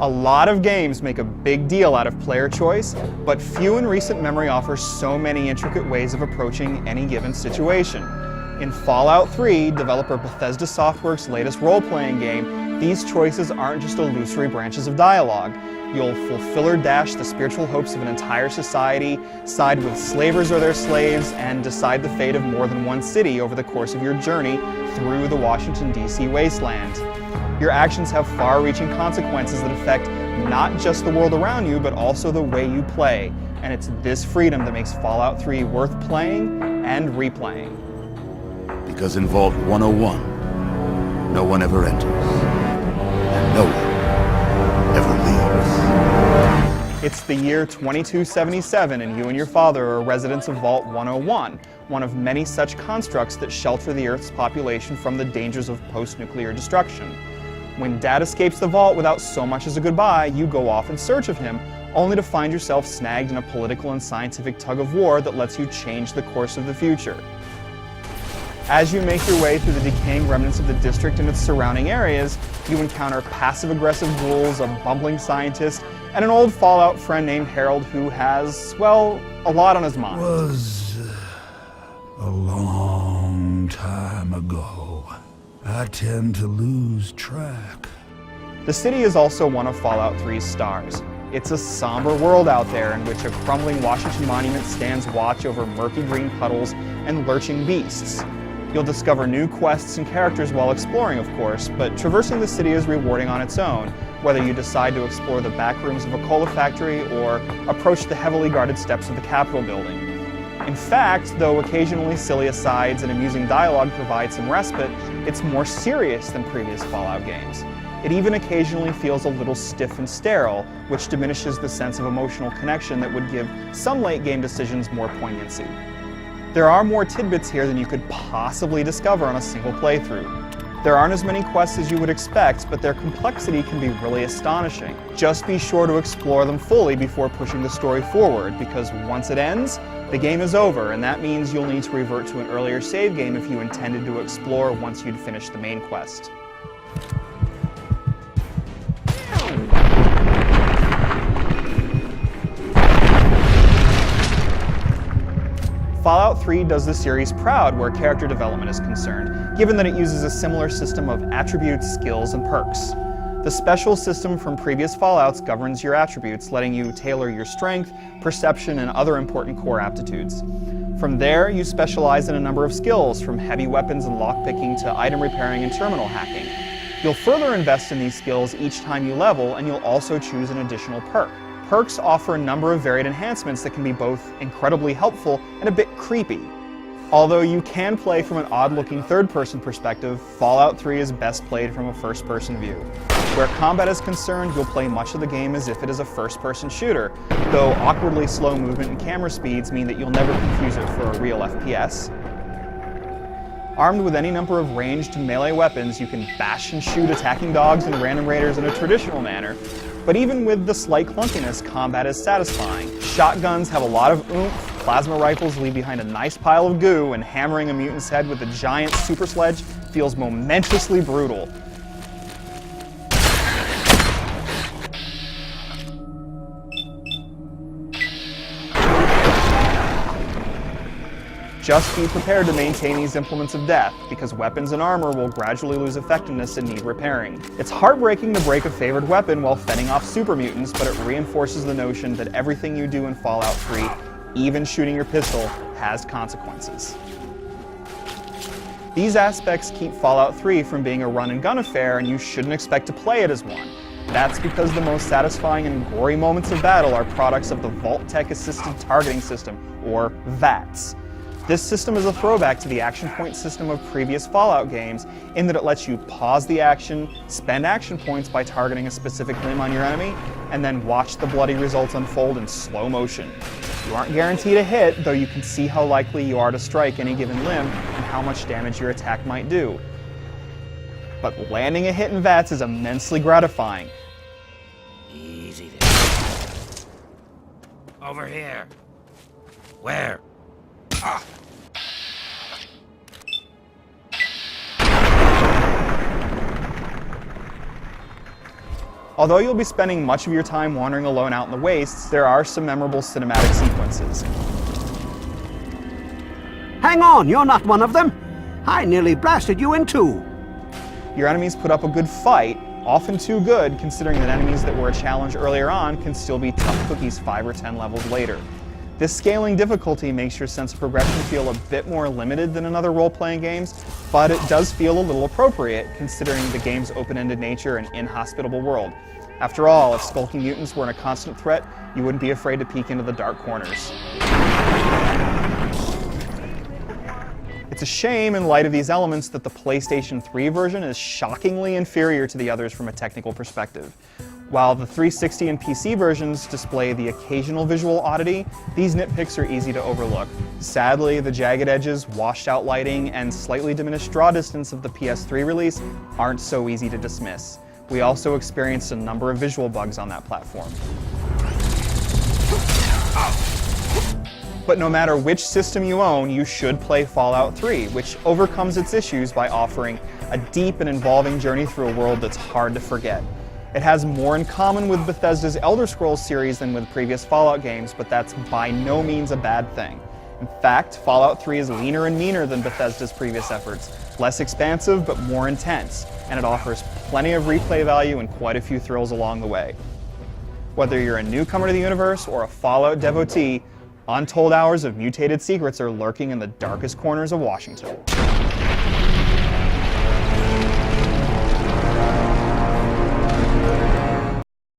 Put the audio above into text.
A lot of games make a big deal out of player choice, but few in recent memory offer so many intricate ways of approaching any given situation. In Fallout 3, developer Bethesda Softworks' latest role-playing game, these choices aren't just illusory branches of dialogue. You'll fulfill or dash the spiritual hopes of an entire society, side with slavers or their slaves, and decide the fate of more than one city over the course of your journey through the Washington, D.C. wasteland. Your actions have far-reaching consequences that affect not just the world around you, but also the way you play. And it's this freedom that makes Fallout 3 worth playing and replaying. Because in Vault 101, no one ever enters, and no one ever leaves. It's the year 2277, and you and your father are residents of Vault 101, one of many such constructs that shelter the Earth's population from the dangers of post-nuclear destruction. When Dad escapes the vault without so much as a goodbye, you go off in search of him, only to find yourself snagged in a political and scientific tug-of-war that lets you change the course of the future. As you make your way through the decaying remnants of the district and its surrounding areas, you encounter passive-aggressive ghouls, a bumbling scientist, and an old Fallout friend named Harold who has, well, a lot on his mind. Was a long time ago. I tend to lose track. The city is also one of Fallout 3's stars. It's a somber world out there in which a crumbling Washington monument stands watch over murky green puddles and lurching beasts. You'll discover new quests and characters while exploring, of course, but traversing the city is rewarding on its own, whether you decide to explore the back rooms of a cola factory or approach the heavily guarded steps of the Capitol building. In fact, though occasionally silly asides and amusing dialogue provide some respite, it's more serious than previous Fallout games. It even occasionally feels a little stiff and sterile, which diminishes the sense of emotional connection that would give some late-game decisions more poignancy. There are more tidbits here than you could possibly discover on a single playthrough. There aren't as many quests as you would expect, but their complexity can be really astonishing. Just be sure to explore them fully before pushing the story forward, because once it ends, the game is over, and that means you'll need to revert to an earlier save game if you intended to explore once you'd finished the main quest. Fallout 3 does the series proud where character development is concerned, given that it uses a similar system of attributes, skills, and perks. The special system from previous Fallouts governs your attributes, letting you tailor your strength, perception, and other important core aptitudes. From there, you specialize in a number of skills, from heavy weapons and lockpicking to item repairing and terminal hacking. You'll further invest in these skills each time you level, and you'll also choose an additional perk. Perks offer a number of varied enhancements that can be both incredibly helpful and a bit creepy. Although you can play from an odd-looking third-person perspective, Fallout 3 is best played from a first-person view. Where combat is concerned, you'll play much of the game as if it is a first-person shooter, though awkwardly slow movement and camera speeds mean that you'll never confuse it for a real FPS. Armed with any number of ranged melee weapons, you can bash and shoot attacking dogs and random raiders in a traditional manner. But even with the slight clunkiness, combat is satisfying. Shotguns have a lot of oomph, plasma rifles leave behind a nice pile of goo, and hammering a mutant's head with a giant super sledge feels momentously brutal. Just be prepared to maintain these implements of death, because weapons and armor will gradually lose effectiveness and need repairing. It's heartbreaking to break a favored weapon while fending off super mutants, but it reinforces the notion that everything you do in Fallout 3, even shooting your pistol, has consequences. These aspects keep Fallout 3 from being a run-and-gun affair, and you shouldn't expect to play it as one. That's because the most satisfying and gory moments of battle are products of the Vault-Tec Assisted Targeting System, or VATS. This system is a throwback to the action point system of previous Fallout games in that it lets you pause the action, spend action points by targeting a specific limb on your enemy, and then watch the bloody results unfold in slow motion. You aren't guaranteed a hit, though you can see how likely you are to strike any given limb and how much damage your attack might do. But landing a hit in VATS is immensely gratifying. Easy there. Over here. Where? Ah. Although you'll be spending much of your time wandering alone out in the wastes, there are some memorable cinematic sequences. Hang on, you're not one of them. I nearly blasted you in two. Your enemies put up a good fight, often too good considering that enemies that were a challenge earlier on can still be tough cookies 5 or 10 levels later. This scaling difficulty makes your sense of progression feel a bit more limited than in other role-playing games, but it does feel a little appropriate considering the game's open-ended nature and inhospitable world. After all, if skulking mutants weren't a constant threat, you wouldn't be afraid to peek into the dark corners. It's a shame in light of these elements that the PlayStation 3 version is shockingly inferior to the others from a technical perspective. While the 360 and PC versions display the occasional visual oddity, these nitpicks are easy to overlook. Sadly, the jagged edges, washed out lighting, and slightly diminished draw distance of the PS3 release aren't so easy to dismiss. We also experienced a number of visual bugs on that platform. But no matter which system you own, you should play Fallout 3, which overcomes its issues by offering a deep and involving journey through a world that's hard to forget. It has more in common with Bethesda's Elder Scrolls series than with previous Fallout games, but that's by no means a bad thing. In fact, Fallout 3 is leaner and meaner than Bethesda's previous efforts, less expansive but more intense, and it offers plenty of replay value and quite a few thrills along the way. Whether you're a newcomer to the universe or a Fallout devotee, untold hours of mutated secrets are lurking in the darkest corners of Washington.